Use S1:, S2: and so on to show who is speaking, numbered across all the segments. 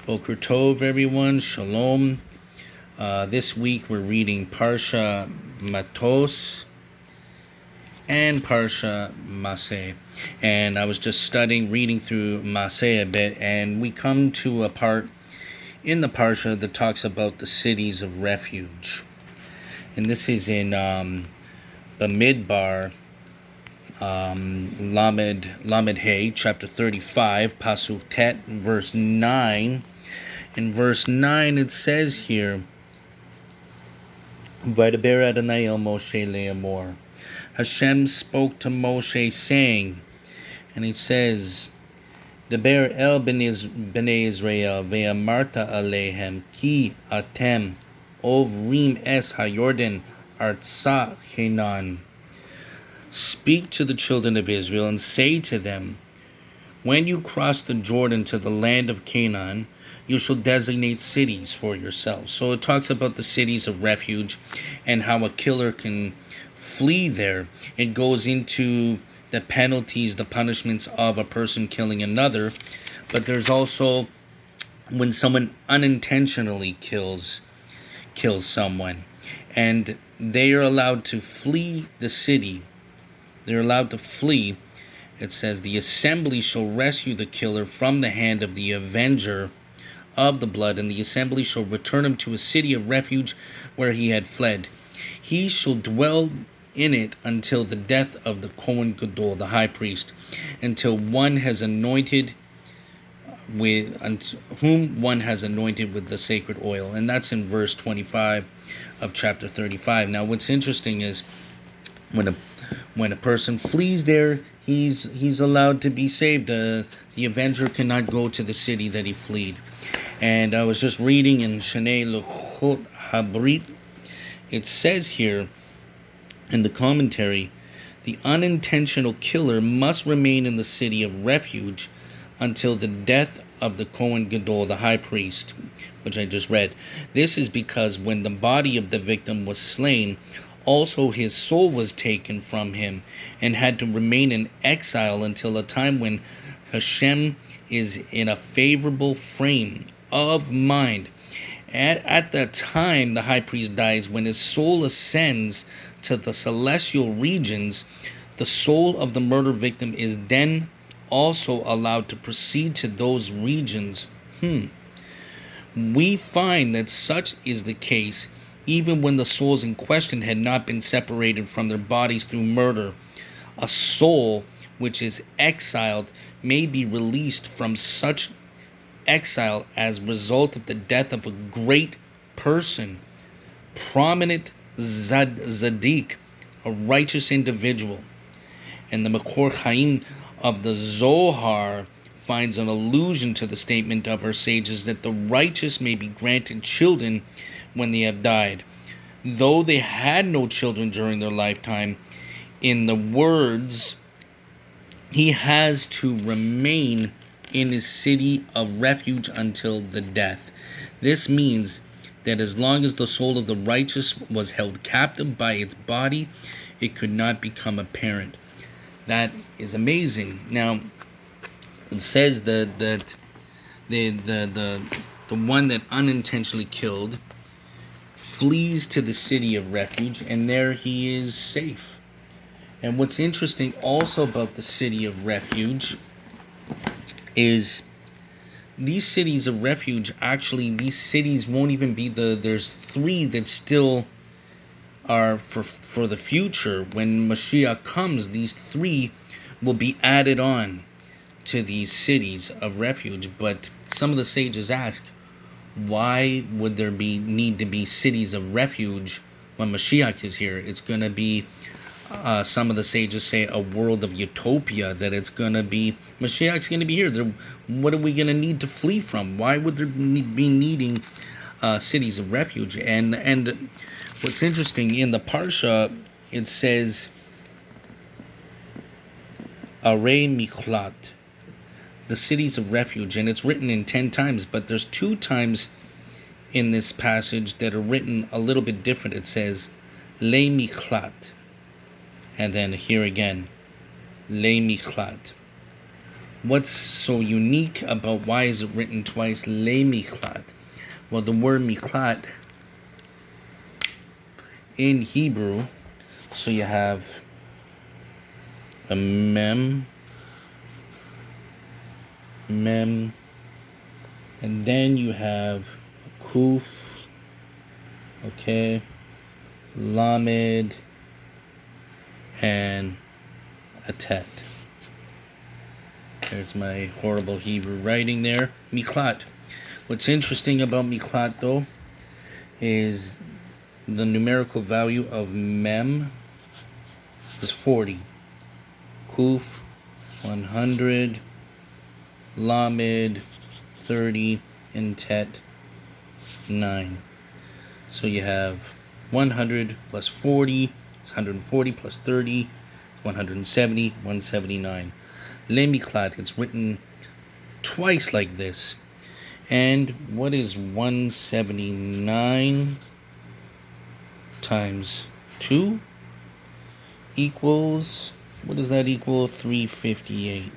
S1: Boker Tov, everyone. Shalom. This week we're reading Parsha Matos and Parsha Masei. And I was just reading through Masei a bit, and we come to a part in the Parsha that talks about the cities of refuge. And this is in Bamidbar, Lamed Hey, chapter 35, Pasuk Tet, verse 9. In verse 9 it says here, Vaydaber Adonai el Moshe le'amor. Hashem spoke to Moshe saying, and he says, Deber el bnei Israel ve'amarta aleihem ki atem ovrim es haYordan artsa Canaan. Speak to the children of Israel and say to them, when you cross the Jordan to the land of Canaan, you shall designate cities for yourselves. So it talks about the cities of refuge and how a killer can flee there. It goes into the penalties, the punishments of a person killing another. But there's also when someone unintentionally kills someone, and they are allowed to flee the city. They're allowed to flee. It says, the assembly shall rescue the killer from the hand of the avenger of the blood, and the assembly shall return him to a city of refuge where he had fled. He shall dwell in it until the death of the Kohen Gadol, the high priest, until one has anointed whom one has anointed with the sacred oil. And that's in verse 25 of chapter 35. Now, what's interesting is when a person flees there, he's allowed to be saved. The avenger cannot go to the city that he fled. And I was just reading in Shnei Luchot Habrit. It says here in the commentary, the unintentional killer must remain in the city of refuge until the death of the Kohen Gadol, the high priest, which I just read. This is because when the body of the victim was slain, also his soul was taken from him and had to remain in exile until a time when Hashem is in a favorable frame of mind. At that time, the high priest dies. When his soul ascends to the celestial regions, the soul of the murder victim is then also allowed to proceed to those regions. We find that such is the case even when the souls in question had not been separated from their bodies through murder. A soul which is exiled may be released from such exile as a result of the death of a great person, prominent Zadik, a righteous individual. And the Makor Chaim of the Zohar finds an allusion to the statement of our sages that the righteous may be granted children when they have died, though they had no children during their lifetime. In the words, he has to remain in his city of refuge until the death. This means that as long as the soul of the righteous was held captive by its body, it could not become a parent. That is amazing. Now, it says that the one that unintentionally killed flees to the city of refuge, and there he is safe. And what's interesting also about the city of refuge is these cities of refuge, actually these cities won't even be there's three that still are for the future. When Moshiac comes, these three will be added on to these cities of refuge. But some of the sages ask, why would there need to be cities of refuge when Moshiach is here? It's going to be some of the sages say a world of utopia, that it's going to be, Moshiach's going to be here. What are we going to need to flee from? Why would there be needing cities of refuge? And what's interesting, in the Parsha, it says, Arei Miklat, the cities of refuge, and it's written in 10 times, but there's 2 times in this passage that are written a little bit different. It says, Le Miklat. And then here again, Le Miklat. What's so unique about why is it written twice, le miklat? Well, the word miklat in Hebrew, so you have a mem, and then you have a kuf, okay, lamed, and a tet. There's my horrible Hebrew writing there. Miklat. What's interesting about miklat, though, is the numerical value of mem is 40. Kuf, 100. Lamed, 30. And tet, 9. So you have 100 plus 40. It's 140 plus 30. It's 170. 179. Le miklat. It's written twice like this. And what is 179 times 2 equals, what does that equal? 358.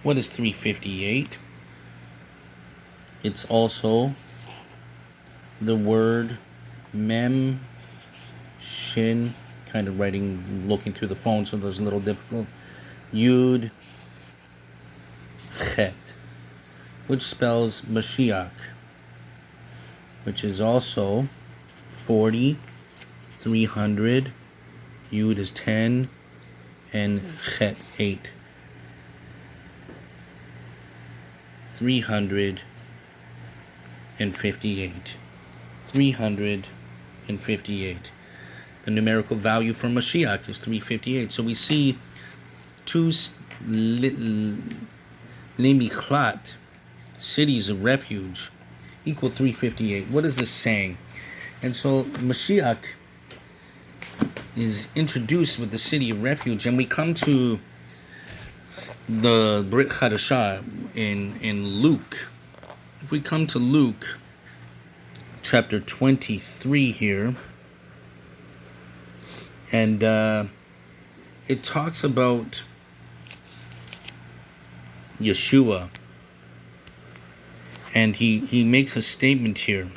S1: What is 358? It's also the word mem, shin, kind of writing, looking through the phone, so that's a little difficult. Yud, chet, which spells Moshiac, which is also 40, 300, Yud is 10, and Chet 8. 358. 358. The numerical value for Moshiach is 358. So we see two Lemiklat, cities of refuge, equal 358. What is this saying? And so Mashiach is introduced with the city of refuge, and we come to the Brit Chadashah in Luke. If we come to Luke chapter 23 here, and it talks about Yeshua, and he makes a statement here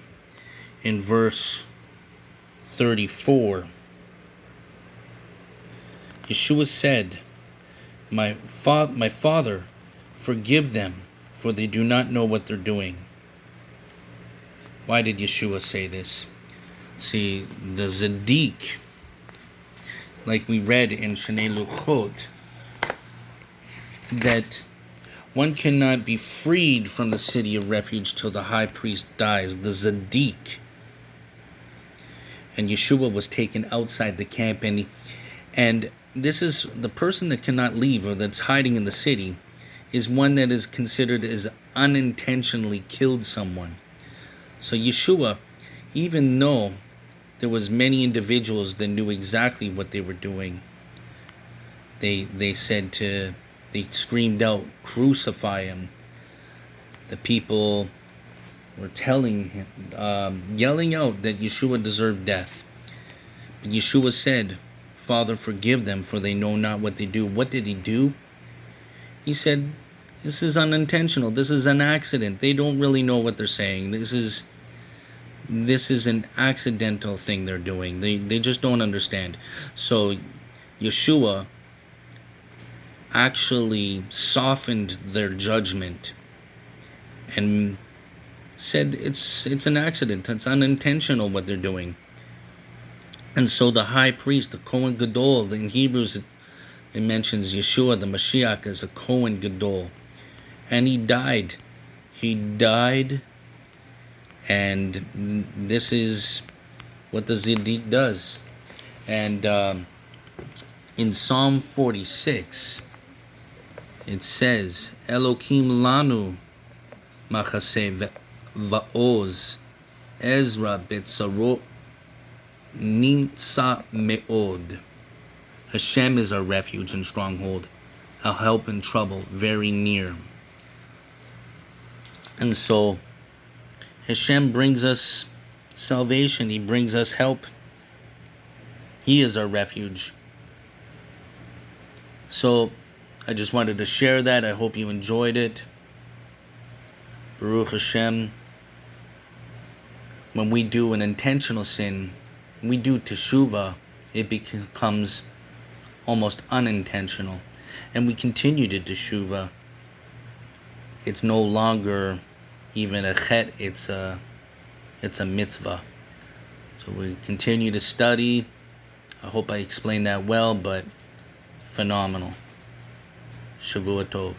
S1: in verse 34. Yeshua said, my Father, forgive them, for they do not know what they're doing. Why did Yeshua say this? See, the Zaddik, like we read in Shnei Luchot, that one cannot be freed from the city of refuge till the high priest dies, the Zaddik. And Yeshua was taken outside the camp, and this is the person that cannot leave, or that's hiding in the city, is one that is considered as unintentionally killed someone. So Yeshua, even though there was many individuals that knew exactly what they were doing, they screamed out, crucify him. The people were telling him, yelling out that Yeshua deserved death. But Yeshua said, Father, forgive them, for they know not what they do. What did he do? He said, this is unintentional. This is an accident. They don't really know what they're saying. This is an accidental thing they're doing. They just don't understand. So Yeshua actually softened their judgment and said it's an accident. It's unintentional what they're doing. And so the high priest, the Kohen Gadol, in Hebrews it mentions Yeshua, the Mashiach, as a Kohen Gadol. And he died. He died, and this is what the Zaddik does. And in Psalm 46, it says, Elokim lanu machaseh va'oz, Ezra betzarot Nimtza me'od. Hashem is our refuge and stronghold, our help in trouble, very near. And so Hashem brings us salvation. He brings us help. He is our refuge. So I just wanted to share that. I hope you enjoyed it. Baruch Hashem. When we do an intentional sin, we do teshuvah, it becomes almost unintentional. And we continue to teshuvah. It's no longer even a chet, it's a mitzvah. So we continue to study. I hope I explained that well, but phenomenal. Shavua Tov.